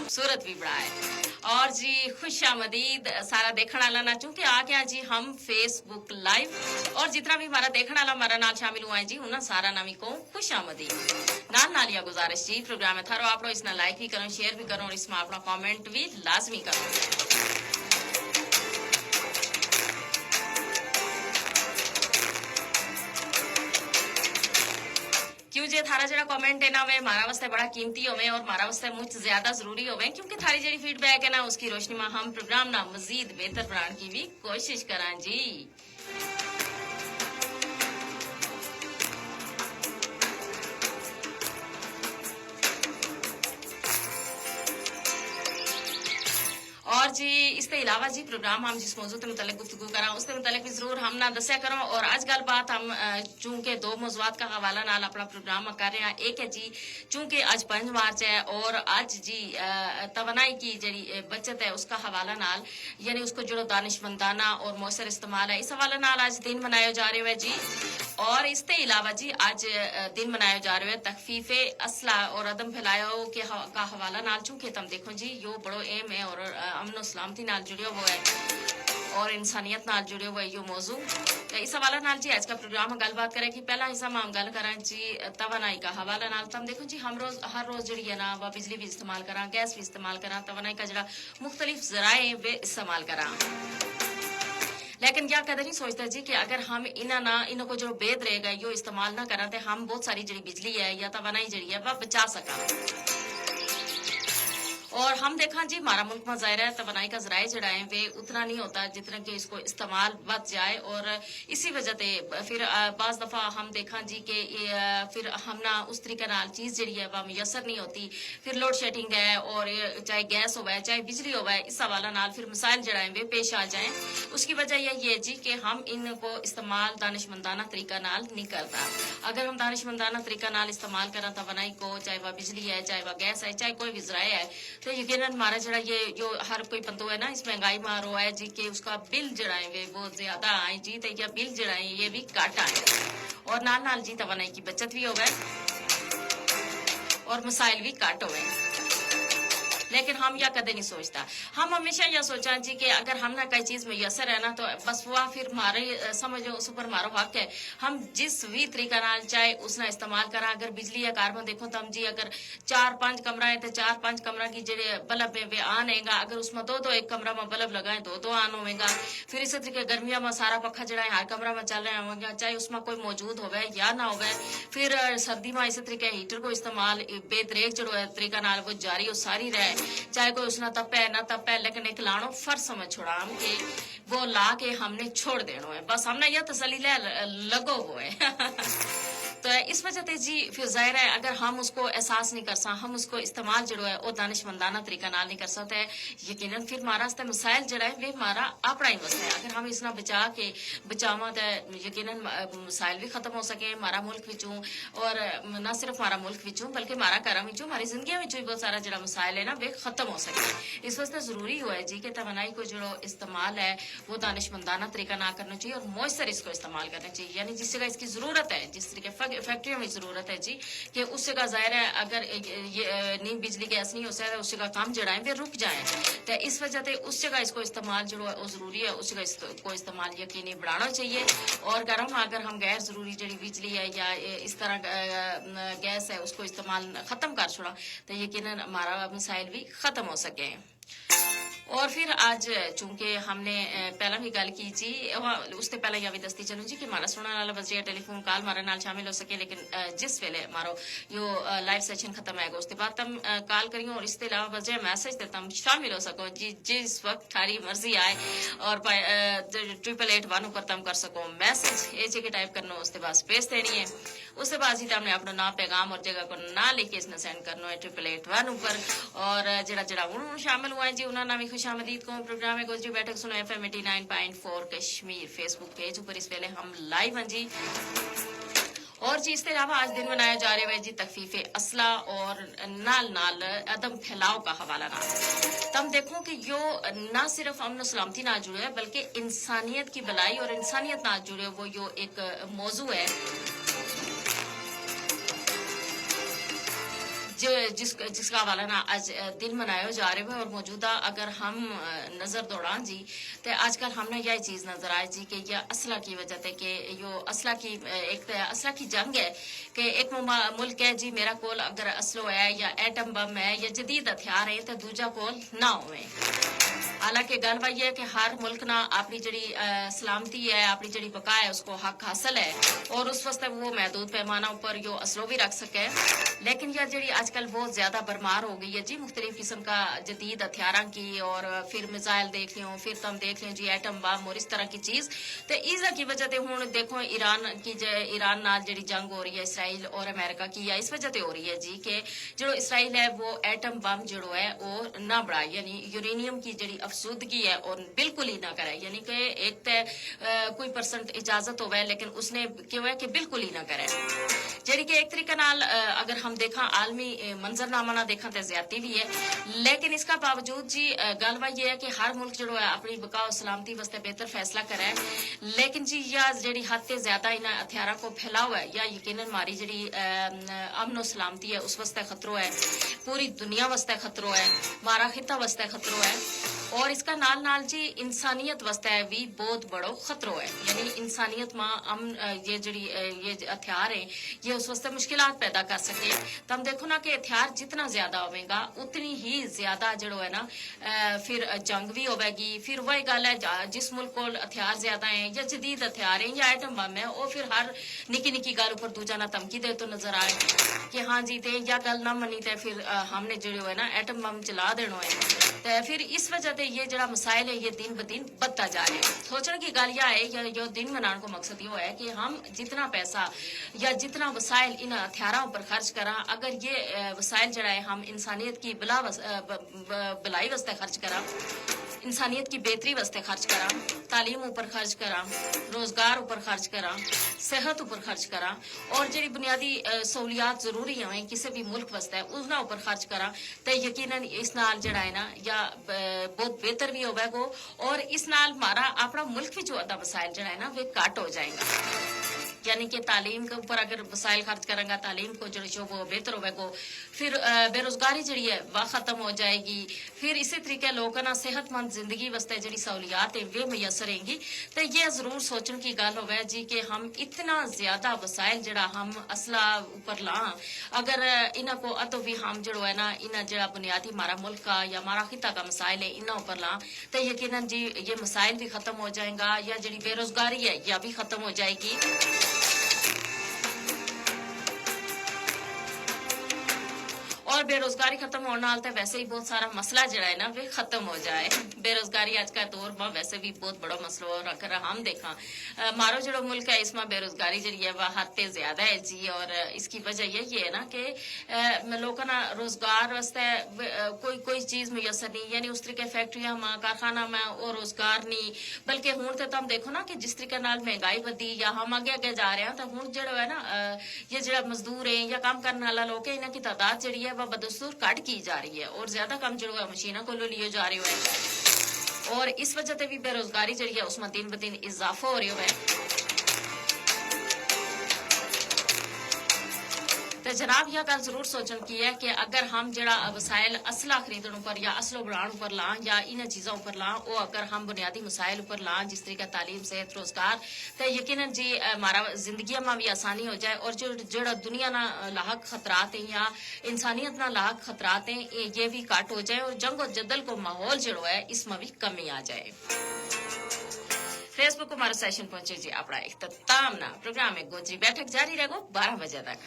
खूबसूरत भी बड़ा है। और जी खुश आमदीद सारा देखने वाला ना, चूंकि आ गया जी हम फेसबुक लाइव और जितना भी हमारा देखने वाला हमारा नाल शामिल हुआ है जी उन्हें सारा नामी को खुश आमदीद नाल या गुजारिश जी प्रोग्राम है थारो आप इसना लाइक भी करो, शेयर भी करो और इसमें अपना कमेंट भी लाजमी करो। क्यों जे थारा जरा कमेंट है ना वे हमारा वास्ते बड़ा कीमती होवे और हमारा वास्ते मुझ ज्यादा जरूरी होवे, क्योंकि थारी जड़ी फीडबैक है ना उसकी रोशनी में हम प्रोग्राम ना मजीद बेहतर बनाने की भी कोशिश करा जी। और जी इसके अलावा जी प्रोग्राम हम जिस मौजूद के मुतालिक गुफ्तगू करा उसके मुतालिक भी जरूर हम ना दस्या करो। और आज गल बात हम चूंकि दो मौजूद का हवाला नाल अपना प्रोग्राम कर रहे हैं। एक है जी चूंकि आज 5 मार्च है और आज जी तवानाई की जड़ी बचत है उसका हवाला नाल यानी उसको जो दानिशमंदाना और मौसर इस्तेमाल है इस हवाला नाल आज दिन मनाए जा रहे हैं जी। और इसके अलावा जी आज दिन मनाए जा रहे हैं तखफीफे असला और अदम फैलाओ के का हवाला नाल, चूंकि तुम देखो जी यो बड़ो एम है और अमन सलामती नाल जुड़ियो हुआ है और इंसानियत नाल जुड़ियो हुआ है यो मौजू। तो इस हवाला नाल जी आज का प्रोग्राम में गलबात करें कि पहला हिस्सा में हम गल करें जी तवानाई का हवाला नाल। तुम देखो जी हम रोज हर रोज जी है ना वह बिजली भी इस्तेमाल करा, गैस भी इस्तेमाल करा, तवानाई का जरा मुख्तलिफ जराए वे इस्तेमाल करा, लेकिन क्या कदर नहीं सोचता जी कि अगर हम इन्हों को जो बेद रहेगा यो इस्तेमाल ना करा तो हम बहुत सारी जड़ी बिजली है या तवानाई जड़ी है वह बचा सका। और हम देखा जी हमारा मुल्क में जाहिर है तवानाई का जराए जड़ाए वे उतना नहीं होता जितना कि इसको इस्तेमाल बच जाए और इसी वजह से फिर बाज दफा हम देखा जी कि फिर हम ना उस तरीके नाल चीज जड़ी है वह मुयसर नहीं होती, फिर लोड शेडिंग है और चाहे गैस होवे चाहे बिजली होवे इस हवाला नाल फिर मसाइल जड़ाए वे पेश आ जाए। उसकी वजह यही है जी कि हम इनको इस्तेमाल दानिशमंदाना तरीका नाल नहीं करता। अगर हम दानिशमंदाना तरीका नाल इस्तेमाल करें तवानाई को, चाहे वह बिजली है चाहे वह गैस है चाहे कोई भी जराए है, तो यकीनन हमारा जरा ये जो हर कोई बंदो है ना इस महंगाई में रो है जी कि उसका बिल जड़ा है वे बहुत ज्यादा आए जी, तो यह बिल जड़ा है ये भी काटा है और नाल नाल जी तवानाई की बचत भी हो गए और मसाइल भी काट हो गए। लेकिन हम यह कदे नहीं सोचता, हम हमेशा यह सोचा जी कि अगर हम ना कोई चीज मुयसर है ना तो बस वह फिर हमारे समझो उस पर हमारा हक है हम जिस भी तरीका नाल चाहे उसना इस्तेमाल करा। अगर बिजली या कार में देखो तो हम जी अगर 4-5 कमरा है तो 4-5 कमरा की जेडे बल्ब है वे ऑन हैगा, अगर उसमें दो एक कमरा में बल्ब लगाए दो ऑन होगा। फिर इसी तरीके गर्मियों में सारा पखा जड़ा है हर कमरा में चल रहा होगा चाहे उसमें कोई मौजूद होगा या ना होगा। फिर सर्दी में इसी तरीके हीटर को इस्तेमाल बेदरेक जो तरीका नाल वो जारी और सारी रहे, चाहे कोई उसना तपे ना तपे, लेकिन एक लानो फर्ज समझ छोड़ा हम कि वो ला के हमने छोड़ देना है, बस हमने यह तसली लगो वो है। तो इस वजह से जी फिर जाहिर है अगर हम उसको एहसास नहीं कर सकते, हम उसको इस्तेमाल जो है वो दानिशमंदाना तरीका नाल नहीं कर सकते, यकीनन फिर हमारा मसाइल जड़ा है वे हमारा अपना ही मसला है। अगर हम इसना बचा के बचावा तो यकीनन मसाइल भी खत्म हो सके हमारा मुल्क विचों, और न सिर्फ हमारा मुल्क विचों बल्कि हमारा घर विचों हमारी जिंदगी विचों भी बहुत सारा जड़ा मसाइल है ना वे खत्म हो सके। इस वास्ते जरूरी हुआ है जी कि तवानाई को जो इस्तेमाल है वो दानिशमंदाना तरीका ना करना चाहिए और मौसर इसको इस्तेमाल करना चाहिए, यानी जिस जगह इसकी जरूरत है जिस तरीके फैक्ट्रियों में जरूरत है जी कि उस जगह जाहिर है अगर ये नहीं बिजली गैस नहीं हो सकता उस जगह काम जड़ाए वे रुक जाए, तो इस वजह से उस जगह इसको इस्तेमाल जो है वो जरूरी है, उस जगह इसको इस्तेमाल यकीनी बढ़ाना चाहिए। और गर्म अगर हम गैर जरूरी जड़ी बिजली है या इस तरह गैस है उसको इस्तेमाल खत्म कर छोड़ा तो यकीनन हमारा मसाइल भी खत्म हो सके। और फिर आज चूंकि हमने पहला भी गल की जी उससे पहले यह भी दसती चलूँ जी कि हमारा सुनने वाला बजे टेलीफोन कॉल हमारे नाल शामिल हो सके, लेकिन जिस वेले हमारो यो लाइव सेशन खत्म आएगा उसके बाद तुम कॉल करियो और इसके अलावा बजे मैसेज देता हम शामिल हो सको जी जिस वक्त थारी मर्जी आए और 888 पर तुम कर सको मैसेज ए के टाइप करना उसके बाद स्पेस देनी है, उसके बाद जी तुमने अपना नाम पैगाम और जगह को ना लिखे इसने सेंड करना है 888 पर। और जरा जरा उन्होंने शामिल हुआ है जी उन्होंने भी खुश आमदीद को प्रोग्राम है गुजरी बैठक सुनो FM 89.4 कश्मीर फेसबुक पेज ऊपर इस वेले हम लाइव हैं जी। और जी इसके अलावा आज दिन मनाया जा रहा है जी तखफीफे असला और नाल नाल अदम फैलाव का हवाला नाल। तम देखो कि यो ना सिर्फ अमन सलामती ना जुड़े है बल्कि इंसानियत की भलाई और इंसानियत ना जुड़े वो यो एक मौजू है जिसका हवाला ना आज दिन मनाया जा रहे हैं। और मौजूदा अगर हम नजर दौड़ान जी तो आजकल हमने यह चीज नजर आए जी कि यह असला की वजह से कि यो असला की एक असला की जंग है कि एक मुल्क है जी मेरा कोल अगर असलो है या एटम बम है या जदीद हथियार है तो दूजा कोल ना होवे। हालांकि गल वही है कि हर मुल्क ना अपनी जड़ी सलामती है अपनी जड़ी बका है उसको हक हासिल है और उस वास्ते वो महदूद पैमाना पर यो असलो भी रख सके। लेकिन यह जड़ी आजकल बहुत ज्यादा बरमार हो गई है जी मुख्तलिफ किस्म का जदीद हथियार की और फिर मिसाइल देख लियो फिर तुम देख लियो जी एटम बम और इस तरह की चीज तो इसका की वजह से हूं देखो ईरान नाल जड़ी जंग हो रही है इसराइल और अमेरिका की या इस वजह से हो रही है जी कि जो इसराइल है वो एटम बम जो है वो ना बढ़ाए यानी यूरेनियम की जड़ी अफसूदगी है और बिल्कुल ही ना करे यानी कि एक तो कोई परसेंट इजाजत होवे लेकिन उसने क्यों है कि बिल्कुल ही ना करे जड़ी कि एक तरीके नाल अगर हम देखा आलमी मंजरनामा ना देखा तो ज्यादा भी है। लेकिन इसका बावजूद जी गलबा ये है कि हर मुल्क जो है अपनी बका और सलामती वास्ते बेहतर फैसला करे। लेकिन जी या जड़ी हद से ज्यादा इन हथियारों को फैलाओ है या यकीनन मारी जड़ी अमन और सलामती है उस वास्ते खतरो है पूरी दुनिया वास्ते खतरो है मारा खिता वास्ते खतरो है और इसका नाल नाल जी इंसानियत वास्ते भी बहुत बड़ो खतरो है यानी इंसानियत में ये जड़ी ये हथियार है ये उस वास्ते मुश्किलात पैदा कर सके। तो हम देखो ना कि हथियार जितना ज्यादा होगा उतनी ही ज्यादा जड़ो है ना फिर जंग भी होगी। फिर वही गल है जिस मुल्क को हथियार ज्यादा है या जदीद हथियार है या आइटम बम है वो फिर हर निकी निकी गल ऊपर दूजा ना धमकी दे तो नजर आए कि हाँ जी ते या गल ना मनी तो फिर हमने जो है ना एटम बम चला देना है। तो फिर इस वजह से ये जरा मसाइल है ये दिन ब दिन बढ़ता जा रहे हैं। सोचने की गल यह है जो दिन मनाने को मकसद ये है कि हम जितना पैसा या जितना वसाइल इन हथियारों पर खर्च करा अगर ये वसाइल जरा है हम इंसानियत की भलाई वास्ते खर्च करा इंसानियत की बेहतरी वास्ते खर्च करा तालीम ऊपर खर्च करा रोजगार ऊपर खर्च करा सेहत ऊपर खर्च करा और जी बुनियादी सहूलियात जरूरी है किसी भी मुल्क वास्ते उसना ऊपर खर्च करा तो यकीनन इस नाल जड़ा है ना या बहुत बेहतर भी होगा और इस नाल हमारा अपना मुल्क भी जो अदा वसाइल जड़ा है ना वे काट हो जाएगा। यानी कि तालीम के ऊपर अगर वसाइल खर्च करेंगे तालीम को जो वो बेहतर होगा फिर बेरोजगारी जड़ी है वह खत्म हो जाएगी। फिर इसी तरीके लोगों ना सेहतमंद जिंदगी वास्ते जड़ी सहूलियात है वे मुयसर रहेंगी। तो ये जरूर सोचने की गल होवे जी कि हम इतना ज्यादा वसाइल जड़ा हम असला ऊपर ला अगर इन्हों को अतो भी हम जो है ना इन जड़ा बुनियादी हमारा मुल्क का या हमारा खिता का मसाइल है इन्हों ऊपर ला तो यकीनन जी ये मसाइल भी खत्म हो जाएगा या जड़ी बेरोजगारी है यह भी खत्म हो जाएगी। और बेरोजगारी खत्म होने नाल तो वैसे ही बहुत सारा मसला जड़ा है ना वे खत्म हो जाए। बेरोजगारी आज का दौर में वैसे भी बहुत बड़ा मसला और अगर हम देखा मारो जो मुल्क है इसमें बेरोजगारी जड़ी है वह हद से ज्यादा है जी। और इसकी वजह यही है ना कि लोगों ना रोजगार वास्ते कोई चीज मुयसर नहीं यानी उस तरीके फैक्ट्रियां में कारखाना में और रोजगार नहीं बल्कि हूं तो तुम देखो ना कि जिस तरीके नाल महंगाई बढ़ी या हम आगे आगे जा रहे हैं तो हूं जो है ना ये जड़ा मजदूर है या काम करने वाला लोग है इन्हों की तादाद जड़ी है बदस्तूर कट की जा रही है और ज्यादा कम जो है मशीनों को लिए जा रही है और इस वजह से भी बेरोजगारी जड़ी है उसमें दिन ब दिन इजाफा हो रही है। तो जनाब यह गल जरूर सोचने की है कि अगर हम जड़ा वसाइल असला खरीदने पर या असलो बढ़ाने पर ला या इन चीजों पर ला वो अगर हम बुनियादी मसाइल पर ला जिस तरीके तालीम सेहत रोजगार तो यकीनन जी हमारा जिंदगी में भी आसानी हो जाए और जो जड़ा दुनिया ना लाक खतरात हैं या इंसानियत ना लाक खतरात हैं ये भी काट हो जाए और जंग और जदल को माहौल जड़ो है इसमें भी कमी आ जाए। फेसबुक को हमारा सेशन पहुंचे जी अपना इख्तिताम ना प्रोग्राम में गोजरी बैठक जारी रहेगा 12 बजे तक।